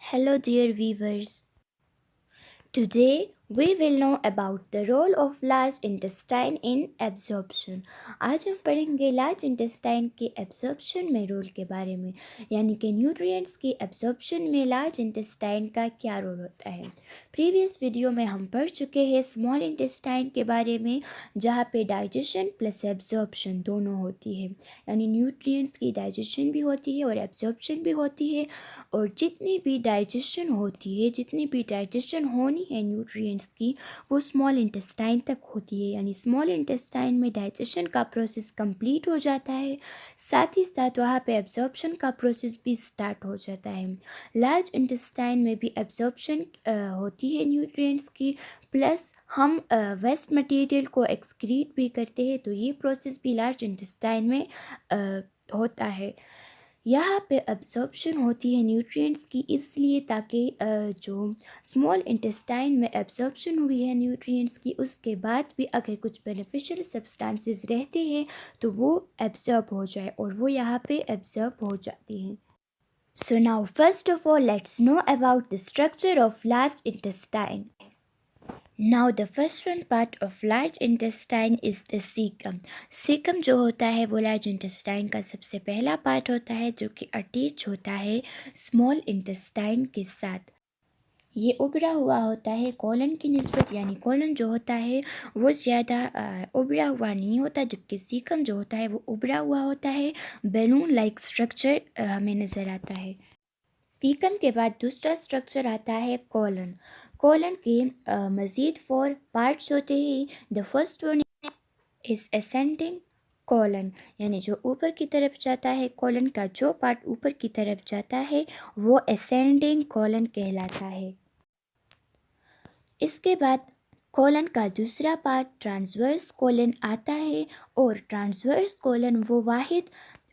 Hello, dear viewers. Today we will know about the role of large intestine in absorption. आज हम पढ़ेंगे large intestine के absorption में role के बारे में, यानी कि न्यूट्रिएंट्स की एब्जॉर्प्शन में लार्ज इंटेस्टाइन का क्या रोल होता है। प्रीवियस वीडियो में हम पढ़ चुके हैं स्मॉल इंटेस्टाइन के बारे में, जहाँ पे डाइजेशन प्लस एब्जॉर्प्शन दोनों होती है, यानी न्यूट्रिएंट्स की डाइजेशन भी होती है और एब्जॉर्प्शन भी होती है। और जितनी भी डाइजेशन होनी है न्यूट्रिएंट्स की, वो स्मॉल इंटेस्टाइन तक होती है, यानी स्मॉल इंटेस्टाइन में डाइजेशन का प्रोसेस कंप्लीट हो जाता है, साथ ही साथ वहाँ पे एब्जॉर्प्शन का प्रोसेस भी स्टार्ट हो जाता है। लार्ज इंटेस्टाइन में भी एब्जॉर्प्शन होती है न्यूट्रिएंट्स की, प्लस हम वेस्ट मटेरियल को एक्सक्रीट भी करते हैं, तो ये प्रोसेस भी लार्ज इंटेस्टाइन में होता है। यहाँ पे एब्जॉर्प्शन होती है न्यूट्रिएंट्स की इसलिए ताकि जो स्मॉल इंटेस्टाइन में एब्जॉर्प्शन हुई है न्यूट्रिएंट्स की, उसके बाद भी अगर कुछ बेनिफिशियल सब्सटेंसेस रहते हैं तो वो एब्जॉर्ब हो जाए, और वो यहाँ पे एब्जॉर्ब हो जाती हैं। So now first of all let's know about the structure of large intestine. Now the first one part of large intestine is the cecum. Cecum जो होता है वो large intestine का सबसे पहला पार्ट होता है, जो कि अटैच होता है स्मॉल इंटेस्टाइन के साथ। ये उभरा हुआ होता है कॉलन की निस्बत, यानी कॉलन जो होता है वो ज़्यादा उभरा हुआ नहीं होता, जबकि सीकम जो होता है वो उभरा हुआ होता है, बैलून लाइक स्ट्रक्चर हमें नज़र आता है। सीकम के बाद दूसरा स्ट्रक्चर आता है कॉलन। कॉलन के मज़ीद 4 पार्ट्स होते हैं। The first one is ascending colon, यानी जो ऊपर की तरफ जाता है, कॉलन का जो पार्ट ऊपर की तरफ जाता है वो असेंडिंग कॉलन कहलाता है। इसके बाद कॉलन का दूसरा पार्ट ट्रांसवर्स कॉलन आता है, और ट्रांसवर्स कॉलन वो वाहिद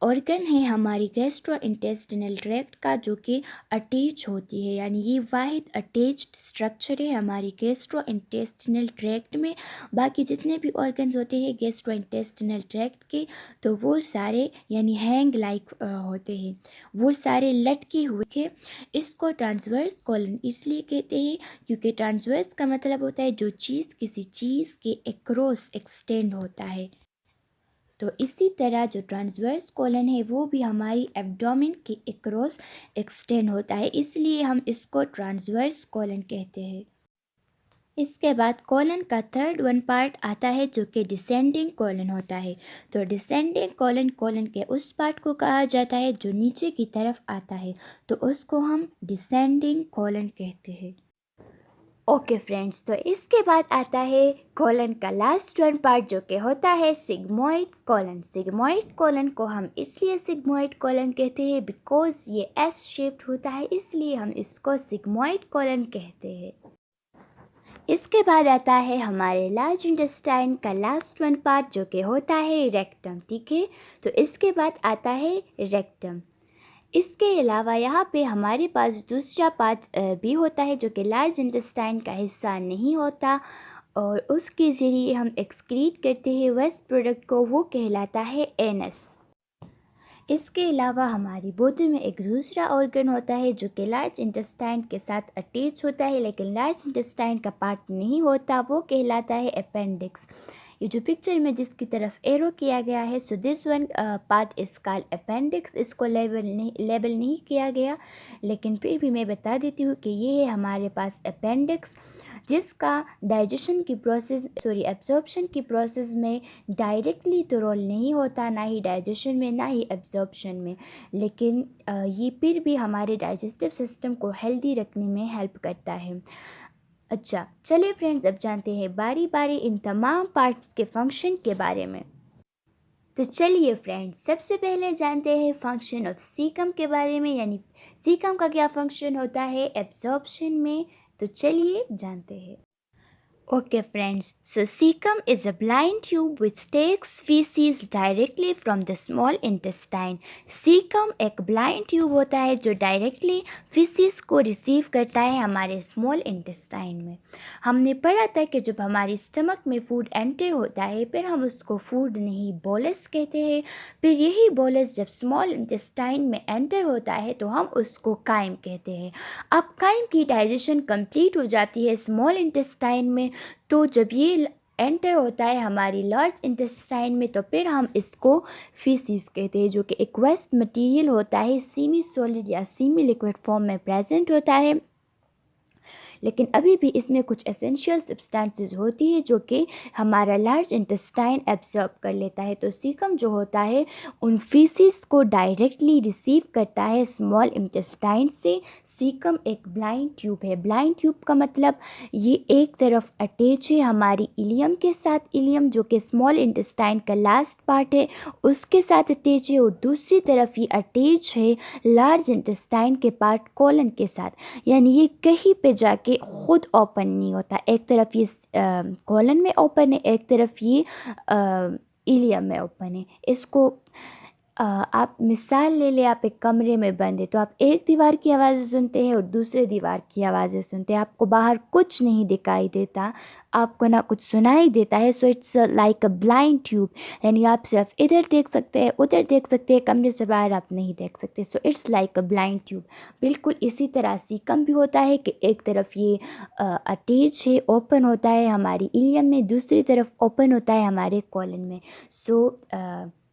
ऑर्गन है हमारी गैस्ट्रो इंटेस्टिनल ट्रैक्ट का जो कि अटैच होती है, यानी ये वाहिद अटैच्ड स्ट्रक्चर है हमारी गैस्ट्रो इंटेस्टिनल ट्रैक्ट में। बाकी जितने भी ऑर्गन्स होते हैं गैस्ट्रो इंटेस्टिनल ट्रैक्ट के, तो वो सारे यानी हैंग लाइक होते हैं, वो सारे लटके हुए थे। इसको ट्रांसवर्स कॉलन इसलिए कहते हैं क्योंकि ट्रांसवर्स का मतलब होता है जो चीज़ किसी चीज़ के एक्रॉस एक्सटेंड होता है। तो इसी तरह जो ट्रांसवर्स कॉलन है वो भी हमारी एब्डोमेन के एक्रॉस एक्सटेंड होता है, इसलिए हम इसको ट्रांसवर्स कॉलन कहते हैं। इसके बाद कॉलन का थर्ड वन पार्ट आता है जो कि डिसेंडिंग कॉलन होता है। तो डिसेंडिंग कॉलन कॉलन के उस पार्ट को कहा जाता है जो नीचे की तरफ आता है, तो उसको हम डिसेंडिंग कॉलन कहते हैं। ओके फ्रेंड्स, तो इसके बाद आता है कॉलन का लास्ट वन पार्ट जो कि होता है सिग्मोइड कॉलन। सिग्मोइड कॉलन को हम इसलिए सिग्मोइड कॉलन कहते हैं बिकॉज ये एस शेप्ड होता है, इसलिए हम इसको सिग्मोइड कॉलन कहते हैं। इसके बाद आता है हमारे लार्ज इंटेस्टाइन का लास्ट वन पार्ट जो कि होता है रेक्टम। ठीक है, तो इसके बाद आता है रेक्टम। इसके अलावा यहाँ पे हमारे पास दूसरा पार्ट भी होता है जो कि लार्ज इंटेस्टाइन का हिस्सा नहीं होता, और उसके ज़रिए हम एक्सक्रीट करते हैं वेस्ट प्रोडक्ट को, वो कहलाता है एनस। इसके अलावा हमारी बॉडी में एक दूसरा ऑर्गन होता है जो कि लार्ज इंटेस्टाइन के साथ अटैच होता है, लेकिन लार्ज इंटेस्टाइन का पार्ट नहीं होता, वो कहलाता है अपेंडिक्स। ये जो पिक्चर में जिसकी तरफ एरो किया गया है, so this one part is called appendix. इसको लेबल नहीं किया गया, लेकिन फिर भी मैं बता देती हूँ कि ये है हमारे पास अपेंडिक्स, जिसका डाइजेशन की प्रोसेस एब्जॉर्प्शन की प्रोसेस में डायरेक्टली तो रोल नहीं होता, ना ही डाइजेशन में ना ही एब्जॉर्प्शन में, लेकिन ये फिर भी हमारे डाइजेस्टिव सिस्टम को हेल्दी रखने में हेल्प करता है। अच्छा चलिए फ्रेंड्स, अब जानते हैं बारी बारी इन तमाम पार्ट्स के फंक्शन के बारे में। तो चलिए फ्रेंड्स, सबसे पहले जानते हैं फंक्शन ऑफ सीकम के बारे में, यानी सीकम का क्या फंक्शन होता है एब्जॉर्प्शन में। तो चलिए जानते हैं। Okay, friends. So, cecum is a blind tube which takes feces directly from the small intestine. cecum एक blind tube होता है जो डायरेक्टली feces को रिसीव करता है हमारे स्मॉल इंटेस्टाइन में. हमने पढ़ा था कि जब हमारी स्टमक में फूड एंटर होता है फिर हम उसको फूड नहीं बोलस कहते हैं. फिर यही बोलस जब स्मॉल इंटेस्टाइन में एंटर होता है तो हम उसको काइम कहते हैं. अब काइम की डाइजेशन कंप्लीट हो जाती है स्मॉल इंटेस्टाइन में, तो जब ये एंटर होता है हमारी लार्ज इंटेस्टाइन में तो फिर हम इसको फीसिस कहते हैं, जो कि एक वेस्ट मटेरियल होता है, सेमी सॉलिड या सेमी लिक्विड फॉर्म में प्रेजेंट होता है. लेकिन अभी भी इसमें कुछ एसेंशियल सब्सटेंसेस होती है जो कि हमारा लार्ज इंटेस्टाइन एब्जॉर्ब कर लेता है. तो सीकम जो होता है उन फीसिस को डायरेक्टली रिसीव करता है स्मॉल इंटेस्टाइन से. सीकम एक ब्लाइंड ट्यूब है. ब्लाइंड ट्यूब का मतलब ये एक तरफ अटैच है हमारी इलियम के साथ, इलियम जो कि स्मॉल इंटेस्टाइन का लास्ट पार्ट है उसके साथ अटैच है, और दूसरी तरफ ये अटैच है लार्ज इंटेस्टाइन के पार्ट कोलन के साथ. यानी ये कहीं पे जाके खुद ओपन नहीं होता. एक तरफ ये कोलन में ओपन है, एक तरफ ये इलियम में ओपन है. इसको आप मिसाल ले लें, आप एक कमरे में बंद है तो आप एक दीवार की आवाज़ें सुनते हैं और दूसरे दीवार की आवाज़ें सुनते हैं. आपको बाहर कुछ नहीं दिखाई देता, आपको ना कुछ सुनाई देता है. So it's like a blind tube. यानी आप सिर्फ इधर देख सकते हैं, उधर देख सकते हैं, कमरे से बाहर आप नहीं देख सकते. So it's like a blind tube. बिल्कुल इसी तरह सीकम भी होता है कि एक तरफ ये अटैच है, ओपन होता है हमारी इलियम में, दूसरी तरफ ओपन होता है हमारे कोलन में. So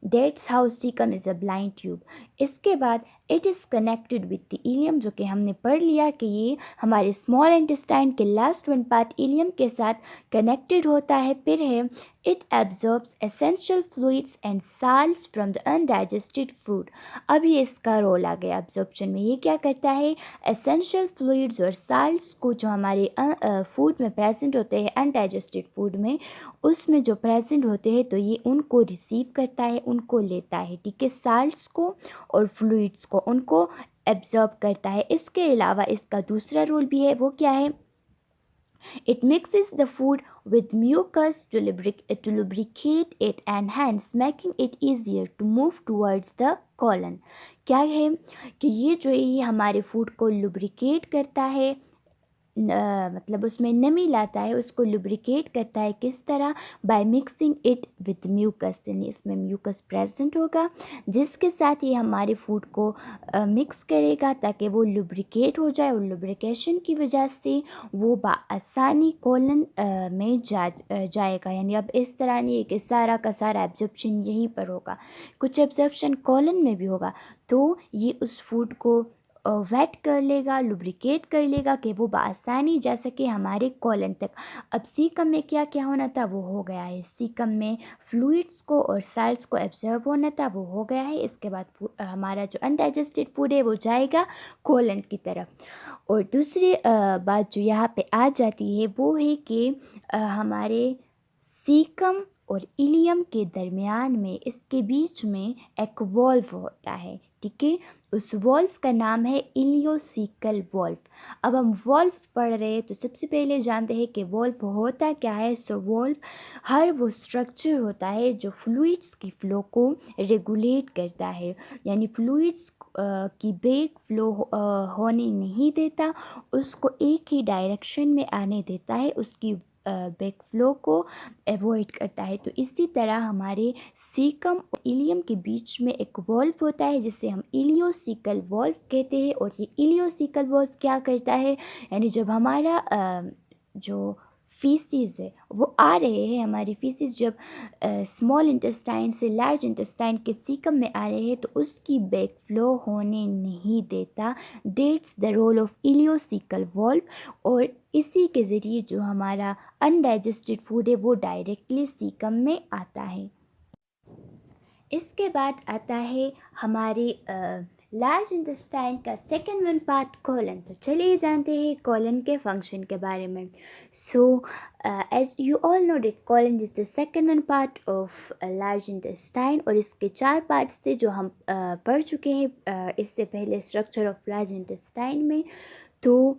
that's how caecum is a blind tube. इसके बाद it is connected with the ilium, जो कि हमने पढ़ लिया कि ये हमारे स्मॉल इंटेस्टाइन के लास्ट वन पार्ट इलियम के साथ कनेक्टेड होता है. फिर है it absorbs essential fluids and salts from the undigested food. अब ये इसका रोल आ गया एब्जॉर्प्शन में. ये क्या करता है, एसेंशियल फ्लूइड्स और साल्ट्स को जो हमारे फूड में प्रेजेंट होते हैं, अनडाइजेस्टेड फूड में, उसमें जो प्रेजेंट होते हैं तो ये उनको रिसीव करता है, उनको लेता है. ठीक है, साल्ट्स को और फ्लूइड्स को उनको एब्जॉर्ब करता है. इसके अलावा इसका दूसरा रोल भी है. वो क्या है, it mixes the food with mucus to lubricate it and hence making it easier to move towards the colon. क्या है कि ये जो है ये हमारे फूड को लुब्रिकेट करता है, मतलब उसमें नमी लाता है, उसको लुब्रिकेट करता है. किस तरह, by mixing it with mucus. यानी इसमें म्यूकस प्रेजेंट होगा जिसके साथ ये हमारे फूड को मिक्स करेगा ताकि वो लुब्रिकेट हो जाए, और लुब्रिकेशन की वजह से वो आसानी कोलन में जाएगा. यानी अब इस तरह नहीं है कि सारा का सारा एब्जॉर्प्शन यहीं पर होगा, कुछ एब्जॉर्प्शन कोलन में भी होगा. तो ये उस फूड को वेट कर लेगा, लुब्रिकेट कर लेगा कि वो बआसानी जा सके हमारे कोलन तक. अब सीकम में क्या क्या होना था वो हो गया है. सीकम में फ्लूइड्स को और साल्ट्स को एब्जॉर्ब होना था वो हो गया है. इसके बाद हमारा जो अनडाइजेस्टेड फूड है वो जाएगा कोलन की तरफ. और दूसरी बात जो यहाँ पे आ जाती है वो है कि हमारे सीकम और इलियम के दरमियान में, इसके बीच में एक वॉल्व होता है. ठीक है, उस वॉल्व का नाम है इलियोसिकल वॉल्व. अब हम वॉल्व पढ़ रहे हैं तो सबसे पहले जानते हैं कि वॉल्व होता क्या है. सो वॉल्व हर वो स्ट्रक्चर होता है जो फ्लूइड्स की फ़्लो को रेगुलेट करता है. यानी फ्लूइड्स की बेक फ्लो होने नहीं देता, उसको एक ही डायरेक्शन में आने देता है, उसकी बैक फ्लो को अवॉइड करता है. तो इसी तरह हमारे सीकम और इलियम के बीच में एक वॉल्व होता है जिसे हम इलियोसिकल वॉल्व कहते हैं. और ये इलियोसिकल वॉल्व क्या करता है, यानी जब हमारा जो फीसिस है वो आ रहे हैं, हमारी फीसिस जब स्मॉल इंटेस्टाइन से लार्ज इंटेस्टाइन के सीकम में आ रहे हैं तो उसकी बैक फ्लो होने नहीं देता. That's the role of ileocecal valve. और इसी के ज़रिए जो हमारा अनडाइजेस्टेड फूड है वो डायरेक्टली सीकम में आता है. इसके बाद आता है हमारे लार्ज इंटेस्टाइन का सेकेंड वन पार्ट कोलन. तो चलिए जानते हैं कोलन के फंक्शन के बारे में. So as you all know that colon is the second one part of large intestine. और इसके 4 पार्ट्स थे जो हम पढ़ चुके हैं इससे पहले स्ट्रक्चर ऑफ लार्ज इंटेस्टाइन में. तो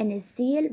NaCl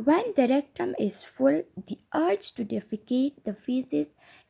When the rectum is full, the urge to defecate the feces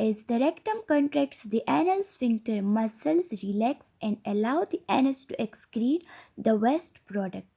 As the rectum contracts, the anal sphincter muscles relax and allow the anus to excrete the waste product.